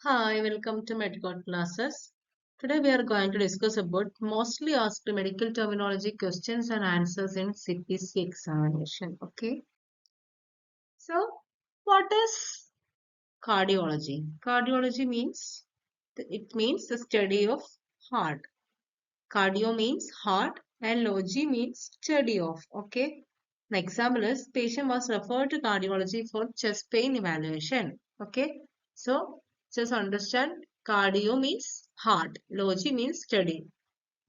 Hi, welcome to Medical classes. Today we are going to discuss about mostly asked medical terminology questions and answers in CPC examination. Okay. So, what is cardiology? Cardiology means it means the study of heart. Cardio means heart and logy means study of. Okay. An example is patient was referred to cardiology for chest pain evaluation. Okay. So just understand cardio means heart. Logy means study.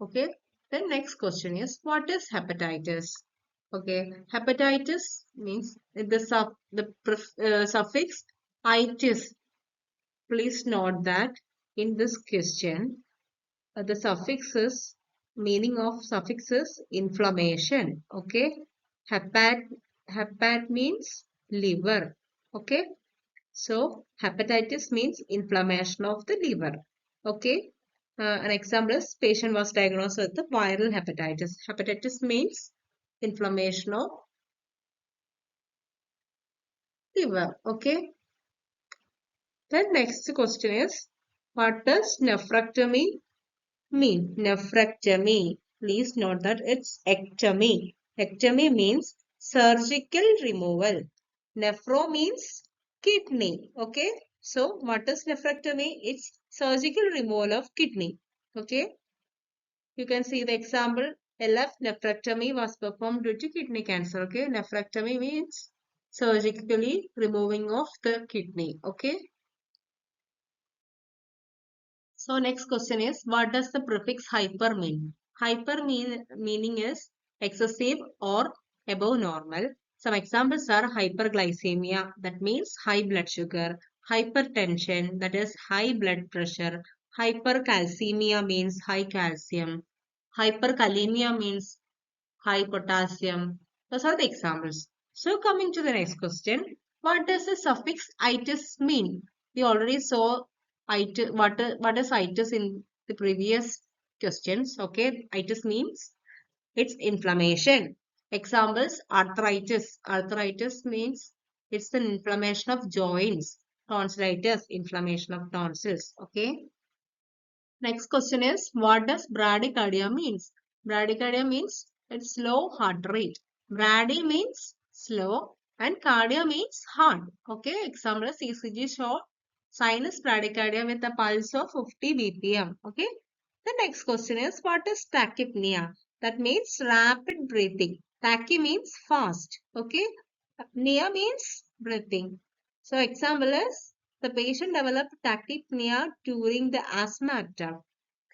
Okay. Then next question is what is hepatitis? Okay. Hepatitis means the suffix itis. Please note that in this question the suffixes meaning of suffix is inflammation. Okay. Hepat means liver. Okay. So hepatitis means inflammation of the liver. Okay. An example is patient was diagnosed with the viral hepatitis. Hepatitis means inflammation of liver. Okay. Then next question is what does nephrectomy mean? Nephrectomy. Please note that it's ectomy. Ectomy means surgical removal. Nephro means kidney. Okay. So what is nephrectomy? It's surgical removal of kidney. Okay. You can see the example. A left nephrectomy was performed due to kidney cancer. Okay. Nephrectomy means surgically removing of the kidney. Okay. So next question is, what does the prefix hyper mean? Meaning is excessive or above normal. Some examples are hyperglycemia, that means high blood sugar, hypertension, that is high blood pressure, hypercalcemia means high calcium, hyperkalemia means high potassium. Those are the examples. So coming to the next question, what does the suffix itis mean? We already saw itis, what is itis in the previous questions. Okay, itis means it's inflammation. Examples, arthritis. Arthritis means it's an inflammation of joints. Tonsillitis, inflammation of tonsils. Okay. Next question is, what does bradycardia means? Bradycardia means it's slow heart rate. Brady means slow and cardia means heart. Okay, example ECG show sinus bradycardia with a pulse of 50 bpm. Okay, the next question is, what is tachypnea? That means rapid breathing. Tachy means fast. Okay, Pnea means breathing. So example is the patient developed tachypnea during the asthma attack.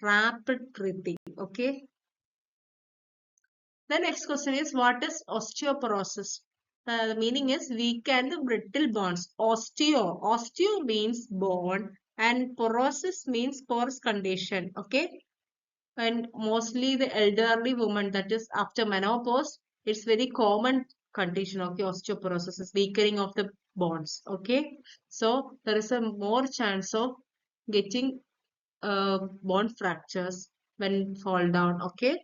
Rapid breathing. Okay. The next question is what is osteoporosis? The meaning is weaken the brittle bones. Osteo means bone and porosis means porous condition. Okay. And mostly the elderly woman, that is after menopause, it's very common condition. Okay, osteoporosis is weakening of the bones. Okay, so there is a more chance of getting bone fractures when fall down. Okay,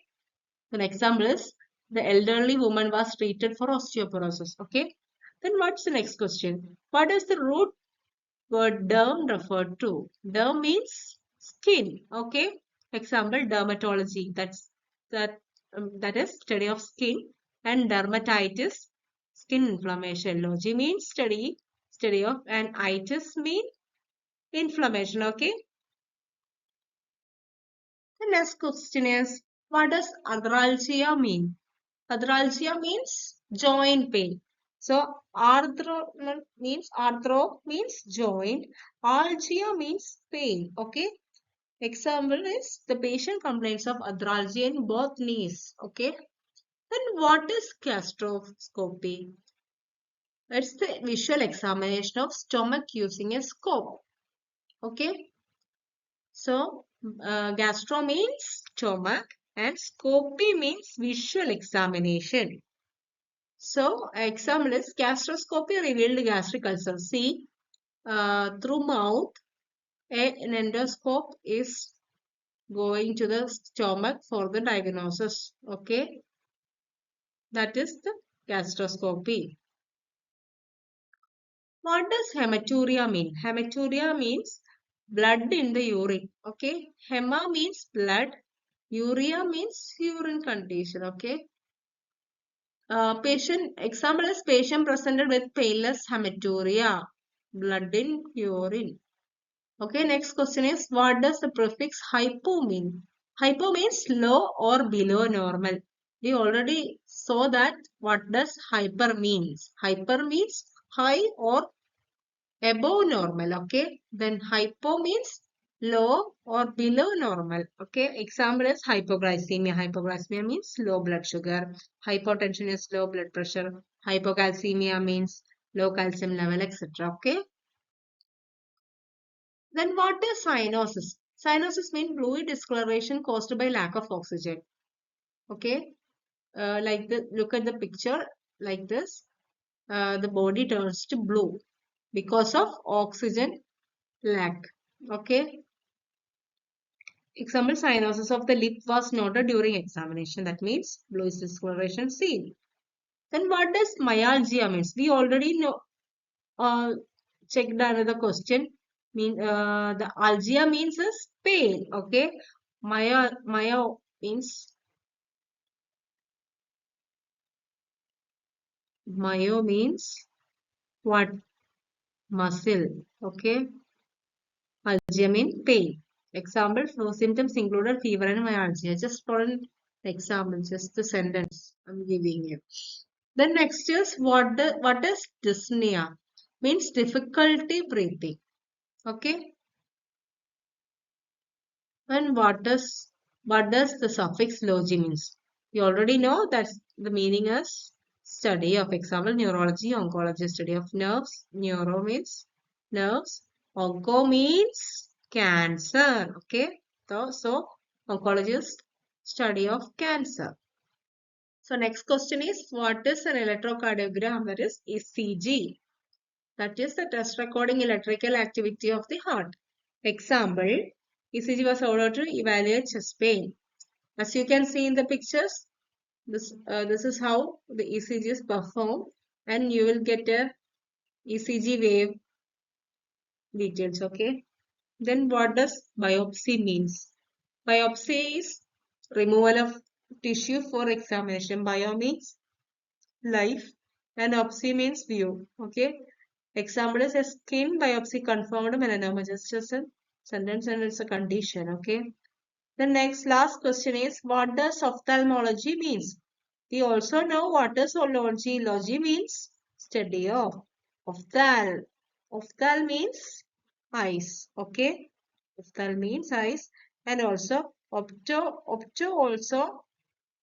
an example is the elderly woman was treated for osteoporosis. Okay, then what's the next question? What is the root word derm referred to? Derm means skin. Okay. Example, dermatology. That is study of skin, and dermatitis, skin inflammation. Logy means study of, and itis mean inflammation. Okay. The next question is, what does arthralgia mean? Arthralgia means joint pain. So arthro means joint. Algia means pain. Okay. Example is the patient complains of arthralgia in both knees. Okay. Then what is gastroscopy? It's the visual examination of stomach using a scope. Okay. So gastro means stomach and scopy means visual examination. So, example is gastroscopy revealed gastric ulcer. See, through mouth, an endoscope is going to the stomach for the diagnosis. Okay, that is the gastroscopy. What does hematuria mean? Hematuria means blood in the urine. Okay. Hema means blood. Urea means urine condition. Okay. Patient example is patient presented with painless hematuria, blood in urine. Okay, next question is what does the prefix hypo mean? Hypo means low or below normal. We already saw that what does hyper means. Hyper means high or above normal. Okay, then hypo means low or below normal. Okay, example is hypoglycemia. Hypoglycemia means low blood sugar. Hypotension is low blood pressure. Hypocalcemia means low calcium level, etc. Okay. Then what is cyanosis? Cyanosis means fluid discoloration caused by lack of oxygen. Okay, look at the picture like this. The body turns to blue because of oxygen lack. Okay. Example, cyanosis of the lip was noted during examination. That means blue is discoloration seen. Then what does myalgia means? We already know. Checked another question. The algia means is pain. Okay. Myo means myo means what? Muscle. Okay. Algia means pain. Example, flu symptoms included fever and myalgia. Just for an example, just the sentence I'm giving you. Then next is what is dyspnea? Means difficulty breathing. Okay. And what does the suffix logi means? You already know that the meaning is study of. Example, neurology, oncology, study of nerves. Neuro means nerves. Onco means cancer. Okay. So oncology is study of cancer. So next question is what is an electrocardiogram? That is ECG. That is the test recording electrical activity of the heart. Example, ECG was ordered to evaluate chest pain. As you can see in the pictures, this is how the ECG is performed, and you will get a ECG wave details. Okay. Then what does biopsy means? Biopsy is removal of tissue for examination. Bio means life and opsy means view. Okay. Example is a skin biopsy confirmed melanoma. Just a sentence and it's a condition. Okay. The last question is what does ophthalmology means? We also know what does ology. Logy means study of. Ophthal. Ophthal means eyes. Okay. Ophthal means eyes. And also opto also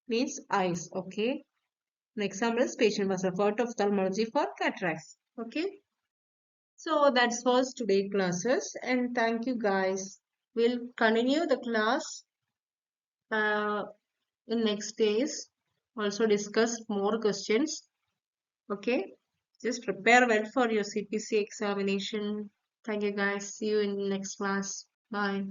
means eyes. Okay. An example is patient was referred to ophthalmology for cataracts. Okay. So that was today classes and thank you guys. We'll continue the class in next days. Also discuss more questions. Okay. Just prepare well for your CPC examination. Thank you guys. See you in next class. Bye.